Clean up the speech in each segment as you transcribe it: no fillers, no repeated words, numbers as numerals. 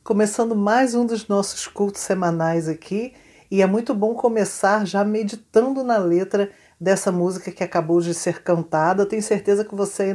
começando mais um dos nossos cultos semanais aqui, e é muito bom começar já meditando na letra dessa música que acabou de ser cantada. Eu tenho certeza que você aí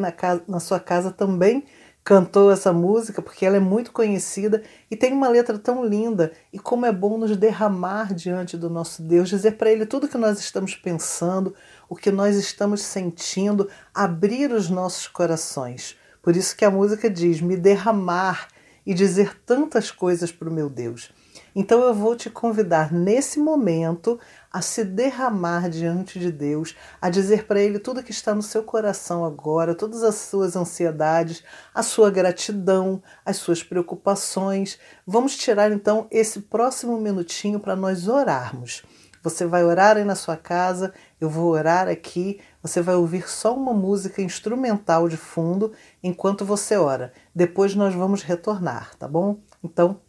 na sua casa também cantou essa música, porque ela é muito conhecida e tem uma letra tão linda. E como é bom nos derramar diante do nosso Deus, dizer para Ele tudo o que nós estamos pensando, o que nós estamos sentindo, abrir os nossos corações. Por isso que a música diz, me derramar e dizer tantas coisas para o meu Deus. Então eu vou te convidar nesse momento a se derramar diante de Deus, a dizer para Ele tudo que está no seu coração agora, todas as suas ansiedades, a sua gratidão, as suas preocupações. Vamos tirar então esse próximo minutinho para nós orarmos. Você vai orar aí na sua casa, eu vou orar aqui, você vai ouvir só uma música instrumental de fundo enquanto você ora. Depois nós vamos retornar, tá bom? Então,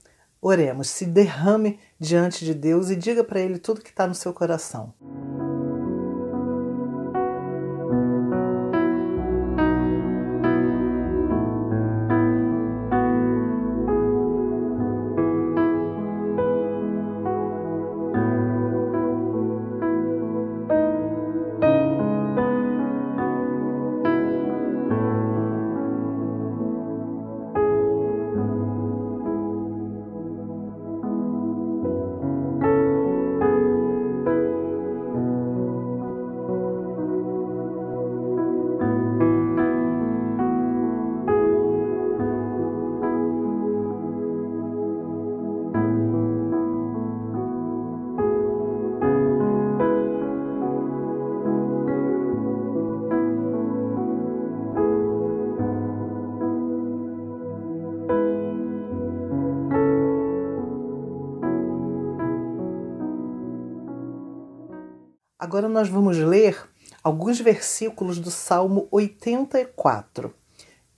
oremos, se derrame diante de Deus e diga para Ele tudo que está no seu coração. Agora nós vamos ler alguns versículos do Salmo 84,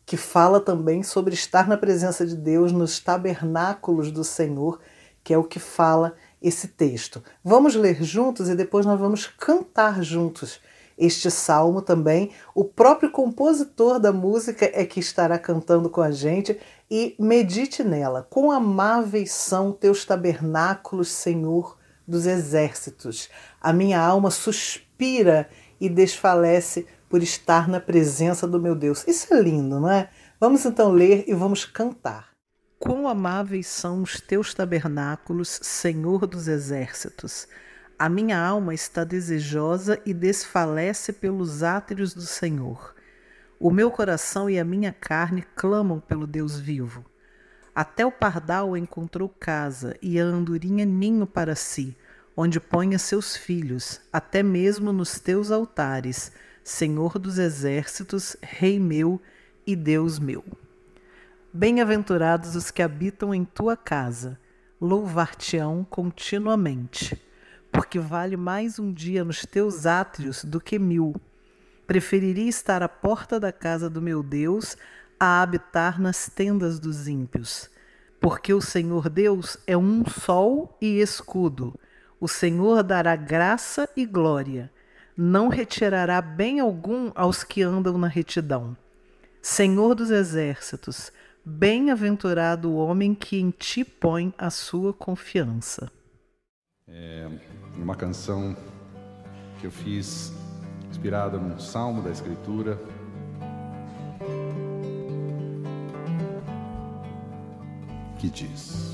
que fala também sobre estar na presença de Deus nos tabernáculos do Senhor, que é o que fala esse texto. Vamos ler juntos e depois nós vamos cantar juntos este salmo também. O próprio compositor da música é que estará cantando com a gente e medite nela. Quão amáveis são teus tabernáculos, Senhor dos exércitos. A minha alma suspira e desfalece por estar na presença do meu Deus. Isso é lindo, não é? Vamos então ler e vamos cantar. Quão amáveis são os teus tabernáculos, Senhor dos exércitos. A minha alma está desejosa e desfalece pelos átrios do Senhor. O meu coração e a minha carne clamam pelo Deus vivo. Até o pardal encontrou casa e a andorinha ninho para si, onde ponha seus filhos, até mesmo nos teus altares, Senhor dos exércitos, Rei meu e Deus meu. Bem-aventurados os que habitam em tua casa, louvar-te-ão continuamente, porque vale mais um dia nos teus átrios do que 1000. Preferiria estar à porta da casa do meu Deus a habitar nas tendas dos ímpios. Porque o Senhor Deus é um sol e escudo. O Senhor dará graça e glória. Não retirará bem algum aos que andam na retidão. Senhor dos exércitos, bem-aventurado o homem que em ti põe a sua confiança. É uma canção que eu fiz inspirada num salmo da Escritura. Que diz: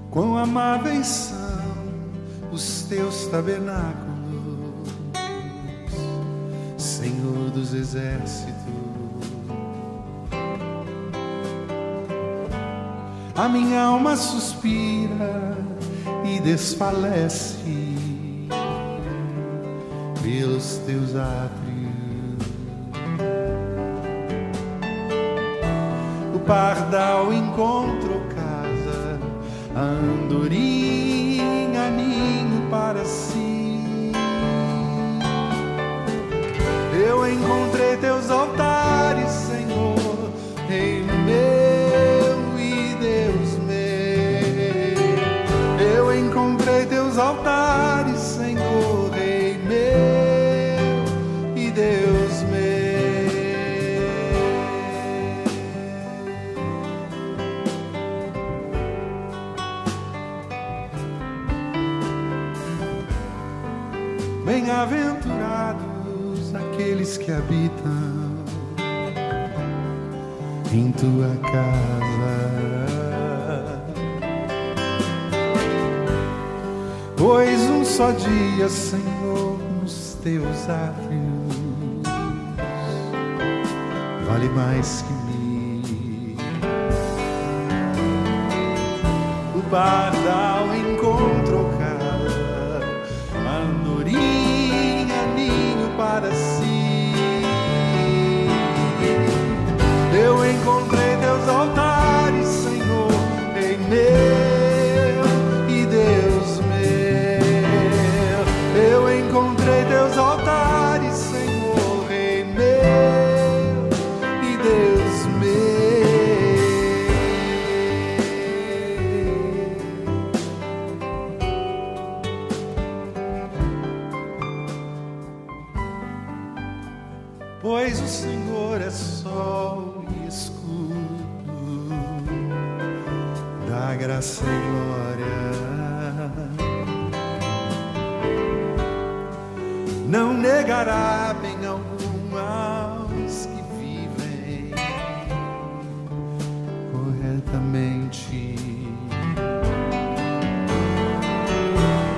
quão amáveis são os teus tabernáculos, Senhor dos exércitos. A minha alma suspira e desfalece pelos teus átrios. O pardal encontrou casa, a andorinha ninho para si. Eu encontrei teus altares, Senhor, Rei meu e Deus meu. Eu encontrei teus altares, Senhor, Rei meu e Deus meu. Bem-aventurados aqueles que habitam em tua casa, pois um só dia, Senhor, nos teus átrios vale mais que mil. O pardal encontrou casa, a andorinha ninho para si. Eu encontrei teus altares, Senhor, em meu e Deus meu. Eu encontrei teus altares, Senhor, em meu e Deus meu. Pois o Senhor é sol e escudo, da graça e glória. Não negará bem algum aos que vivem corretamente.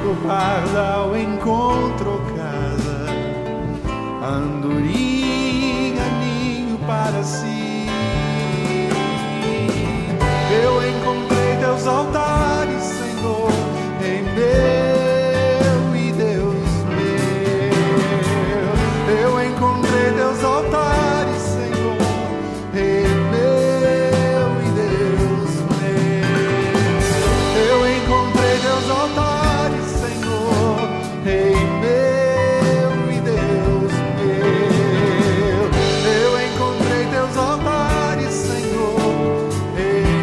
O pardal encontrou casa, a andorinha ninho para si. Eu encontrei teus altares, Senhor, em meu e Deus meu. Eu encontrei teus altares, Senhor, em meu e Deus meu. Eu encontrei teus altares, Senhor, em meu e Deus meu. Eu encontrei teus altares, Senhor, em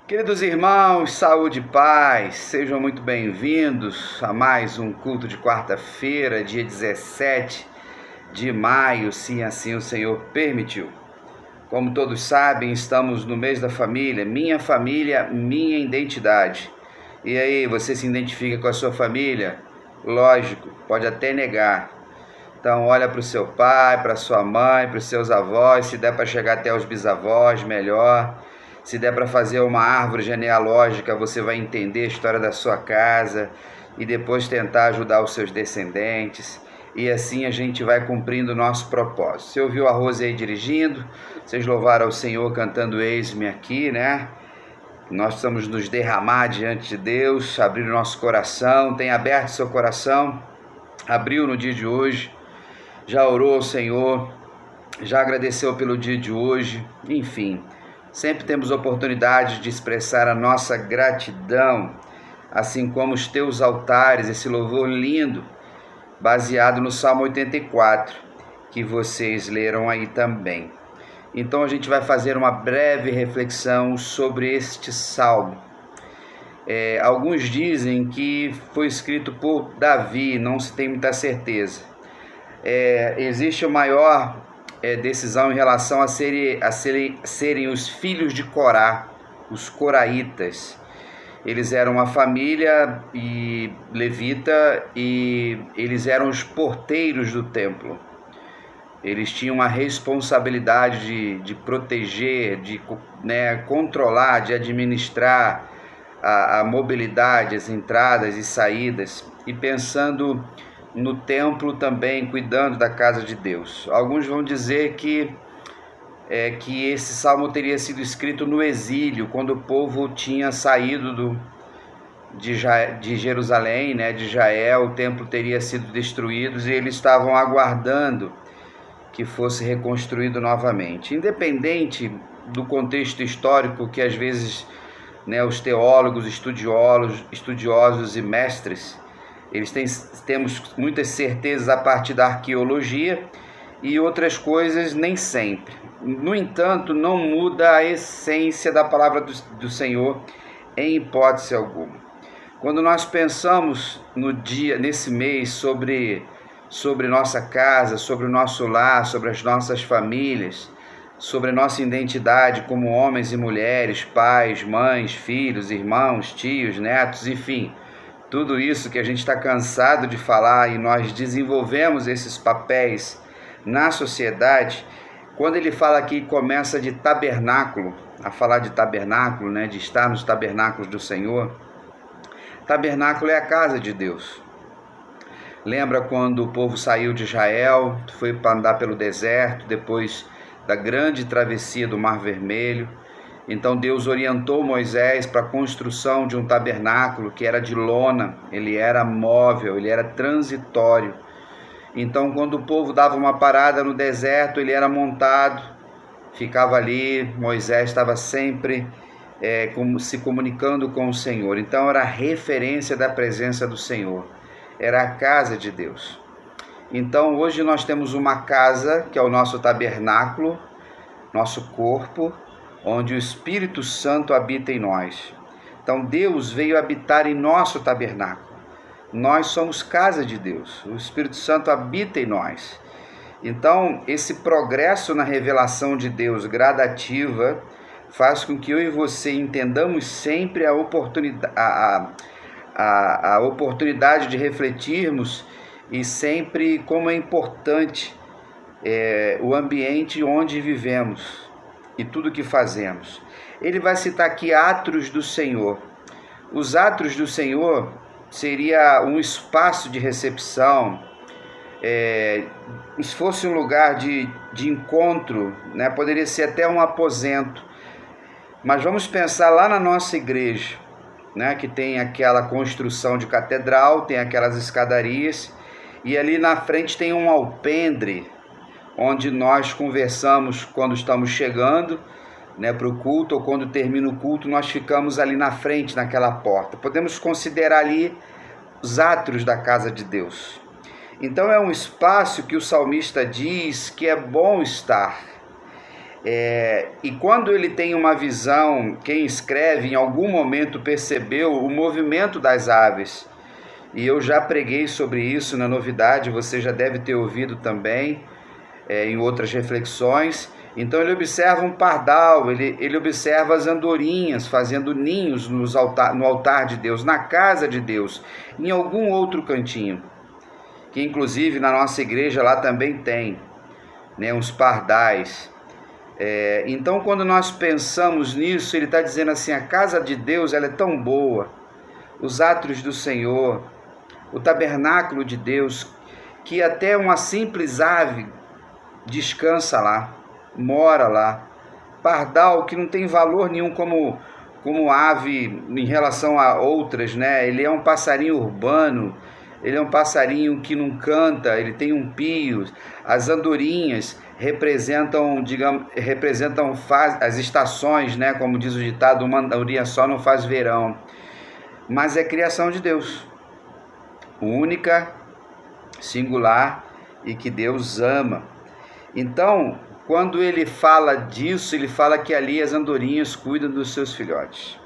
Queridos irmãos, saúde e paz, sejam muito bem-vindos a mais um culto de quarta-feira, dia 17 de maio, se assim o Senhor permitiu. Como todos sabem, estamos no mês da família, minha identidade. E aí, você se identifica com a sua família? Lógico, pode até negar. Então olha para o seu pai, para a sua mãe, para os seus avós, se der para chegar até os bisavós, melhor. Se der para fazer uma árvore genealógica, você vai entender a história da sua casa e depois tentar ajudar os seus descendentes. E assim a gente vai cumprindo o nosso propósito. Você ouviu a Rose aí dirigindo? Vocês louvaram ao Senhor cantando Eis-me aqui, né? Nós precisamos nos derramar diante de Deus, abrir o nosso coração. Tem aberto seu coração? Abriu no dia de hoje? Já orou ao Senhor? Já agradeceu pelo dia de hoje? Enfim, sempre temos oportunidade de expressar a nossa gratidão, assim como os teus altares, esse louvor lindo, baseado no Salmo 84, que vocês leram aí também. Então a gente vai fazer uma breve reflexão sobre este Salmo. Alguns dizem que foi escrito por Davi, não se tem muita certeza. Existe a maior decisão em relação a serem os filhos de Corá, os coraitas. Eles eram uma família levita e eles eram os porteiros do templo. Eles tinham a responsabilidade de proteger, de controlar, de administrar a mobilidade, as entradas e saídas, e pensando no templo também, cuidando da casa de Deus. Alguns vão dizer que esse salmo teria sido escrito no exílio, quando o povo tinha saído de Jerusalém, né, de Israel, o templo teria sido destruído e eles estavam aguardando que fosse reconstruído novamente. Independente do contexto histórico que às vezes, né, os teólogos, estudiosos e mestres, temos muitas certezas a partir da arqueologia e outras coisas nem sempre. No entanto, não muda a essência da palavra do Senhor em hipótese alguma. Quando nós pensamos nesse mês sobre nossa casa, sobre o nosso lar, sobre as nossas famílias, sobre a nossa identidade como homens e mulheres, pais, mães, filhos, irmãos, tios, netos, enfim, tudo isso que a gente está cansado de falar e nós desenvolvemos esses papéis na sociedade. Quando ele fala aqui, começa de tabernáculo, a falar de tabernáculo, né, de estar nos tabernáculos do Senhor. Tabernáculo é a casa de Deus. Lembra quando o povo saiu de Israel, foi para andar pelo deserto, depois da grande travessia do Mar Vermelho? Então Deus orientou Moisés para a construção de um tabernáculo que era de lona, ele era móvel, ele era transitório. Então quando o povo dava uma parada no deserto, ele era montado, ficava ali, Moisés estava sempre se comunicando com o Senhor. Então era a referência da presença do Senhor, era a casa de Deus. Então hoje nós temos uma casa que é o nosso tabernáculo, nosso corpo, onde o Espírito Santo habita em nós. Então Deus veio habitar em nosso tabernáculo. Nós somos casa de Deus, o Espírito Santo habita em nós. Então esse progresso na revelação de Deus gradativa faz com que eu e você entendamos sempre a oportunidade de refletirmos e sempre como é importante o ambiente onde vivemos e tudo que fazemos. Ele vai citar aqui atos do Senhor. Os atos do Senhor seria um espaço de recepção, se fosse um lugar de encontro, né? Poderia ser até um aposento. Mas vamos pensar lá na nossa igreja, né, que tem aquela construção de catedral, tem aquelas escadarias, e ali na frente tem um alpendre, onde nós conversamos quando estamos chegando, né, para o culto, ou quando termina o culto, nós ficamos ali na frente, naquela porta. Podemos considerar ali os átrios da casa de Deus. Então é um espaço que o salmista diz que é bom estar. E quando ele tem uma visão, quem escreve em algum momento percebeu o movimento das aves, e eu já preguei sobre isso na novidade, você já deve ter ouvido também em outras reflexões. Então ele observa um pardal, ele observa as andorinhas fazendo ninhos no altar de Deus, na casa de Deus, em algum outro cantinho, que inclusive na nossa igreja lá também tem, né, uns pardais. Então quando nós pensamos nisso, ele está dizendo assim, a casa de Deus ela é tão boa, os átrios do Senhor, o tabernáculo de Deus, que até uma simples ave descansa lá, mora lá. Pardal, que não tem valor nenhum como ave em relação a outras, né? Ele é um passarinho urbano, ele é um passarinho que não canta, ele tem um pio. As andorinhas representam as estações, né? Como diz o ditado, uma andorinha só não faz verão. Mas é criação de Deus, única, singular e que Deus ama. Então, quando ele fala disso, ele fala que ali as andorinhas cuidam dos seus filhotes.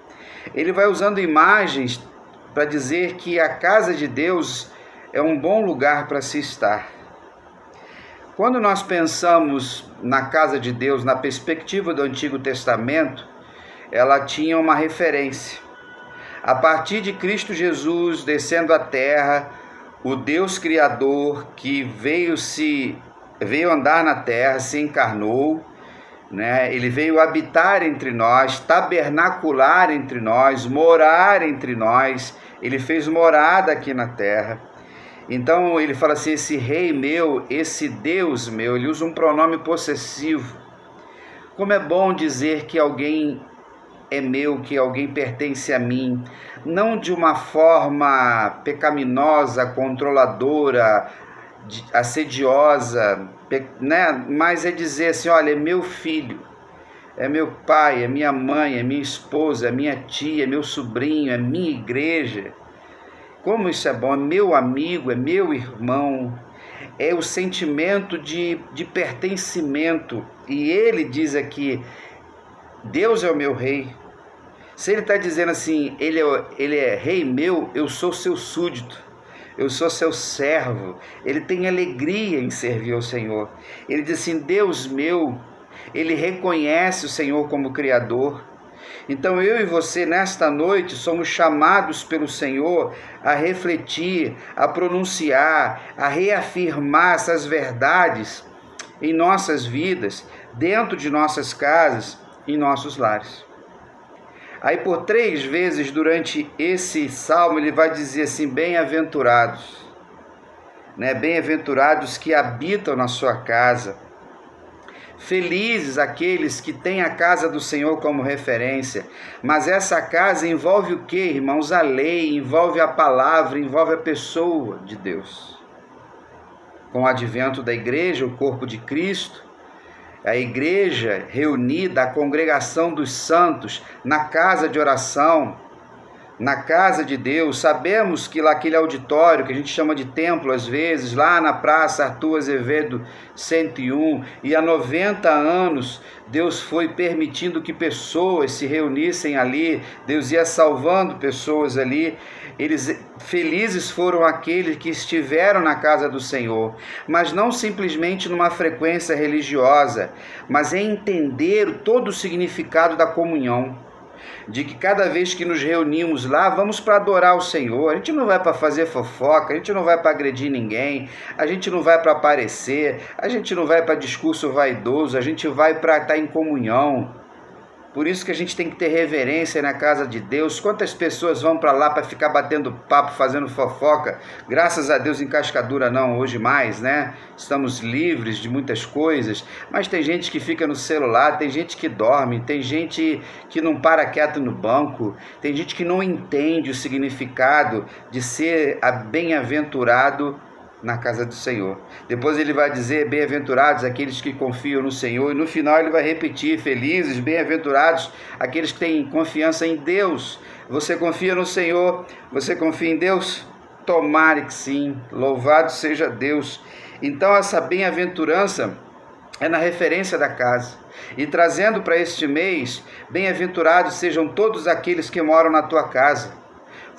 Ele vai usando imagens para dizer que a casa de Deus é um bom lugar para se estar. Quando nós pensamos na casa de Deus, na perspectiva do Antigo Testamento, ela tinha uma referência. A partir de Cristo Jesus descendo à terra, o Deus Criador que veio andar na terra, se encarnou, né? Ele veio habitar entre nós, tabernacular entre nós, morar entre nós. Ele fez morada aqui na terra. Então ele fala assim, esse rei meu, esse Deus meu, ele usa um pronome possessivo. Como é bom dizer que alguém é meu, que alguém pertence a mim, não de uma forma pecaminosa, controladora, assediosa, né? Mas é dizer assim, olha, é meu filho, é meu pai, é minha mãe, é minha esposa, é minha tia, é meu sobrinho, é minha igreja. Como isso é bom, é meu amigo, é meu irmão, é o sentimento de pertencimento. E ele diz aqui, Deus é o meu rei. Se ele está dizendo assim, ele é rei meu, eu sou seu súdito, eu sou seu servo. Ele tem alegria em servir ao Senhor. Ele diz assim, Deus meu, ele reconhece o Senhor como Criador. Então eu e você nesta noite somos chamados pelo Senhor a refletir, a pronunciar, a reafirmar essas verdades em nossas vidas, dentro de nossas casas, em nossos lares. Aí por 3 vezes durante esse salmo ele vai dizer assim, bem-aventurados, né? Bem-aventurados que habitam na sua casa. Felizes aqueles que têm a casa do Senhor como referência. Mas essa casa envolve o quê, irmãos? A lei, envolve a palavra, envolve a pessoa de Deus. Com o advento da igreja, o corpo de Cristo, a igreja reunida, a congregação dos santos, na casa de oração, na casa de Deus. Sabemos que lá aquele auditório, que a gente chama de templo às vezes, lá na Praça Arthur Azevedo 101, e há 90 anos Deus foi permitindo que pessoas se reunissem ali, Deus ia salvando pessoas ali. Felizes foram aqueles que estiveram na casa do Senhor, mas não simplesmente numa frequência religiosa, mas em entender todo o significado da comunhão, de que cada vez que nos reunimos lá, vamos para adorar o Senhor. A gente não vai para fazer fofoca, a gente não vai para agredir ninguém, a gente não vai para aparecer, a gente não vai para discurso vaidoso, a gente vai para estar em comunhão. Por isso que a gente tem que ter reverência na casa de Deus. Quantas pessoas vão para lá para ficar batendo papo, fazendo fofoca? Graças a Deus em Cascadura não, hoje mais, né? Estamos livres de muitas coisas, mas tem gente que fica no celular, tem gente que dorme, tem gente que não para quieto no banco, tem gente que não entende o significado de ser bem-aventurado na casa do Senhor. Depois ele vai dizer, bem-aventurados aqueles que confiam no Senhor, e no final ele vai repetir, felizes, bem-aventurados aqueles que têm confiança em Deus. Você confia no Senhor? Você confia em Deus? Tomara que sim, louvado seja Deus. Então essa bem-aventurança é na referência da casa. E trazendo para este mês, bem-aventurados sejam todos aqueles que moram na tua casa.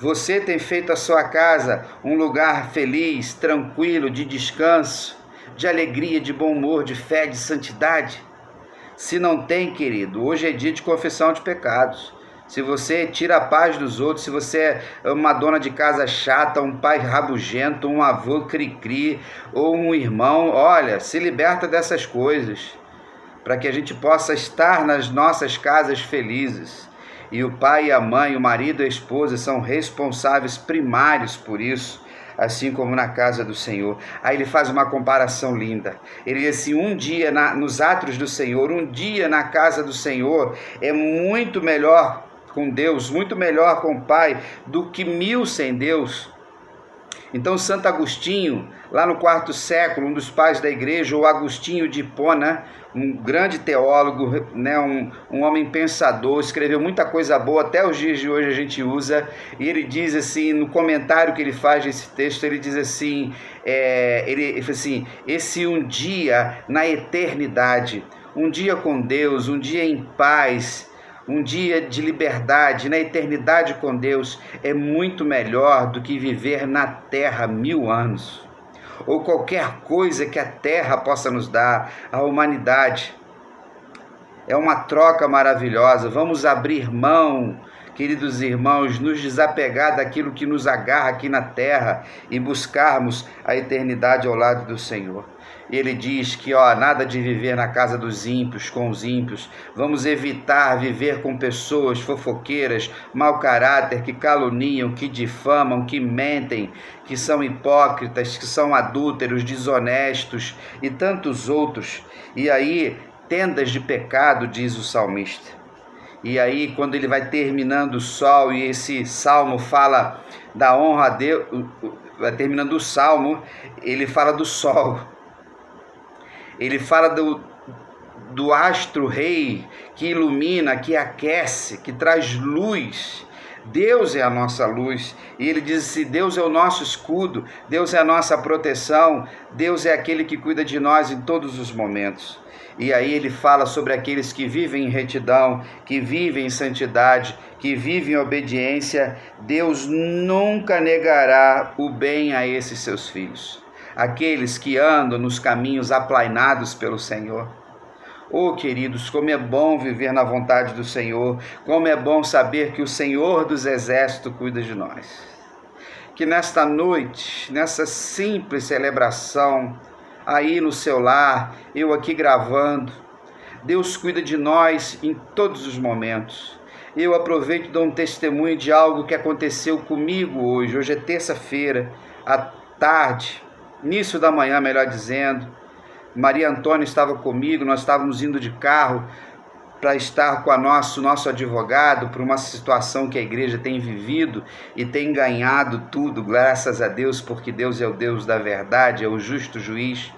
Você tem feito a sua casa um lugar feliz, tranquilo, de descanso, de alegria, de bom humor, de fé, de santidade? Se não tem, querido, hoje é dia de confissão de pecados. Se você tira a paz dos outros, se você é uma dona de casa chata, um pai rabugento, um avô cri-cri, ou um irmão, olha, se liberta dessas coisas, para que a gente possa estar nas nossas casas felizes. E o pai e a mãe, o marido e a esposa são responsáveis primários por isso, assim como na casa do Senhor. Aí ele faz uma comparação linda. Ele diz assim, um dia nos átrios do Senhor, um dia na casa do Senhor é muito melhor com Deus, muito melhor com o Pai, do que 1000 sem Deus. Então Santo Agostinho, lá no 4º século, um dos pais da igreja, o Agostinho de Hipona, um grande teólogo, né, um homem pensador, escreveu muita coisa boa, até os dias de hoje a gente usa, e ele diz assim, no comentário que ele faz desse texto, ele diz assim, ele fala assim, esse um dia na eternidade, um dia com Deus, um dia em paz, um dia de liberdade, na eternidade com Deus, é muito melhor do que viver na terra 1000 anos. Ou qualquer coisa que a terra possa nos dar, a humanidade. É uma troca maravilhosa. Vamos abrir mão, queridos irmãos, nos desapegar daquilo que nos agarra aqui na terra e buscarmos a eternidade ao lado do Senhor. Ele diz que nada de viver na casa dos ímpios, com os ímpios. Vamos evitar viver com pessoas fofoqueiras, mau caráter, que caluniam, que difamam, que mentem, que são hipócritas, que são adúlteros, desonestos e tantos outros. E aí, tendas de pecado, diz o salmista. E aí, quando ele vai terminando o sol, e esse salmo fala da honra a Deus, vai terminando o salmo, ele fala do sol. Ele fala do astro-rei que ilumina, que aquece, que traz luz. Deus é a nossa luz. E ele diz assim: Deus é o nosso escudo, Deus é a nossa proteção, Deus é aquele que cuida de nós em todos os momentos. E aí ele fala sobre aqueles que vivem em retidão, que vivem em santidade, que vivem em obediência. Deus nunca negará o bem a esses seus filhos, aqueles que andam nos caminhos aplainados pelo Senhor. Oh, queridos, como é bom viver na vontade do Senhor, como é bom saber que o Senhor dos Exércitos cuida de nós. Que nesta noite, nessa simples celebração, aí no seu lar, eu aqui gravando, Deus cuida de nós em todos os momentos. Eu aproveito e dou um testemunho de algo que aconteceu comigo hoje. Hoje é terça-feira, à tarde, início da manhã, melhor dizendo. Maria Antônia estava comigo, nós estávamos indo de carro para estar com o nosso advogado por uma situação que a igreja tem vivido e tem ganhado tudo, graças a Deus, porque Deus é o Deus da verdade, é o justo juiz.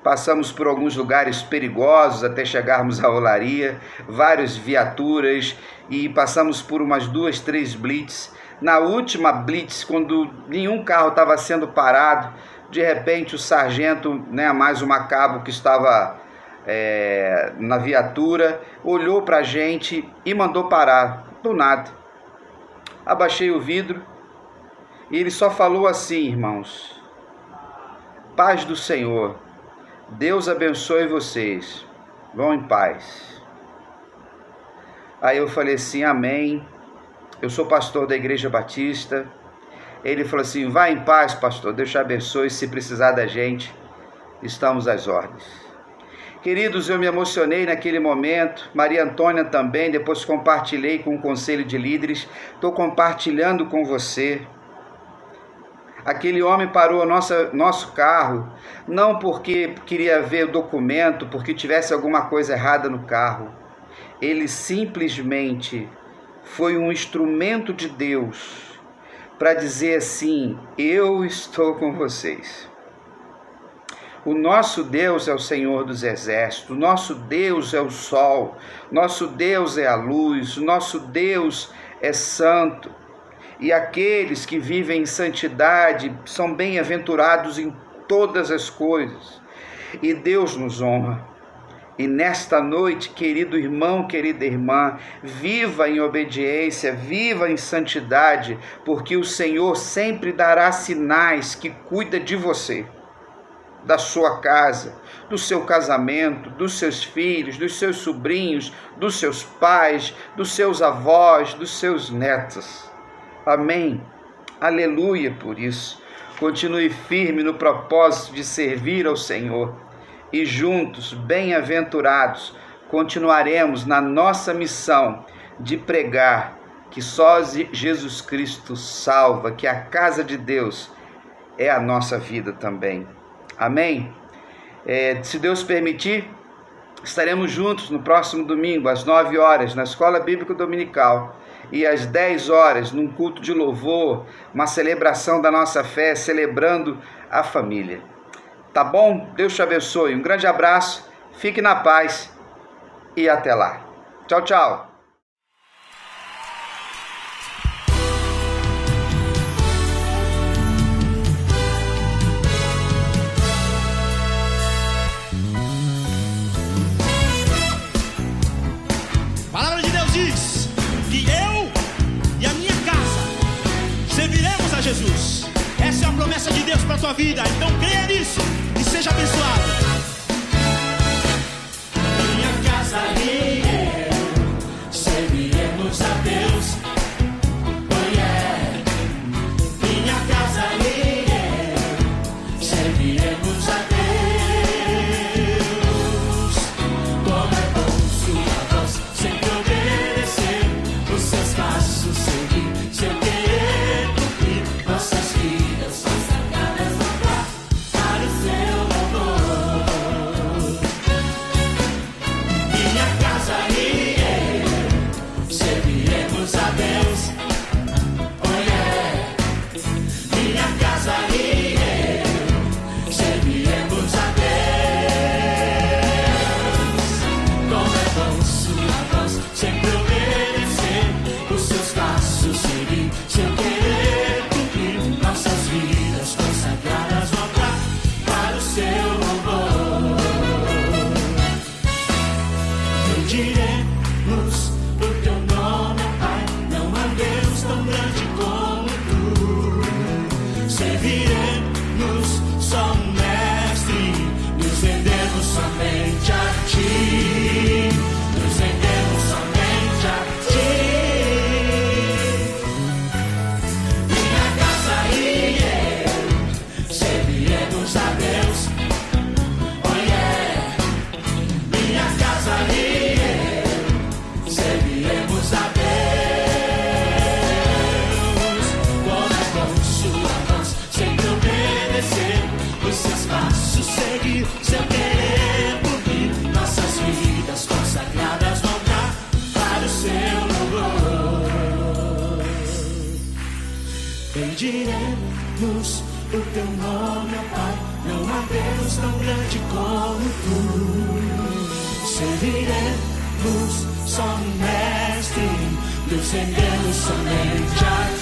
Passamos por alguns lugares perigosos até chegarmos à olaria, várias viaturas, e passamos por umas 2, 3 blitz. Na última blitz, quando nenhum carro estava sendo parado, de repente o sargento, mais um cabo que estava na viatura, olhou para a gente e mandou parar, do nada. Abaixei o vidro e ele só falou assim: irmãos, paz do Senhor, Deus abençoe vocês, vão em paz. Aí eu falei assim: amém, eu sou pastor da Igreja Batista. Ele falou assim: vai em paz, pastor, Deus te abençoe, se precisar da gente, estamos às ordens. Queridos, eu me emocionei naquele momento, Maria Antônia também, depois compartilhei com o Conselho de Líderes, estou compartilhando com você. Aquele homem parou nosso carro, não porque queria ver o documento, porque tivesse alguma coisa errada no carro. Ele simplesmente foi um instrumento de Deus para dizer assim: eu estou com vocês. O nosso Deus é o Senhor dos Exércitos, o nosso Deus é o sol, nosso Deus é a luz, o nosso Deus é santo. E aqueles que vivem em santidade são bem-aventurados em todas as coisas. E Deus nos honra. E nesta noite, querido irmão, querida irmã, viva em obediência, viva em santidade, porque o Senhor sempre dará sinais que cuida de você, da sua casa, do seu casamento, dos seus filhos, dos seus sobrinhos, dos seus pais, dos seus avós, dos seus netos. Amém? Aleluia por isso. Continue firme no propósito de servir ao Senhor. E juntos, bem-aventurados, continuaremos na nossa missão de pregar que só Jesus Cristo salva, que a casa de Deus é a nossa vida também. Amém? Se Deus permitir, estaremos juntos no próximo domingo, às 9 horas, na Escola Bíblica Dominical, e às 10 horas, num culto de louvor, uma celebração da nossa fé, celebrando a família. Tá bom? Deus te abençoe. Um grande abraço, fique na paz e até lá. Tchau, tchau. A palavra de Deus diz que eu e a minha casa serviremos a Jesus. Essa é a promessa de Deus para a tua vida. Então creia nisso e seja abençoado. Minha casa e eu serviremos a Deus. Oh yeah. Minha casa e eu serviremos a Deus. Como é bom sua voz sempre obedecer, os seus passos seguir, seu querer cumprir, nossas vidas são sagradas para o seu louvor. Minha casa e eu bendiremos o teu nome, ó Pai. Não há Deus tão grande como tu. Serviremos só o Mestre, defendemos somente a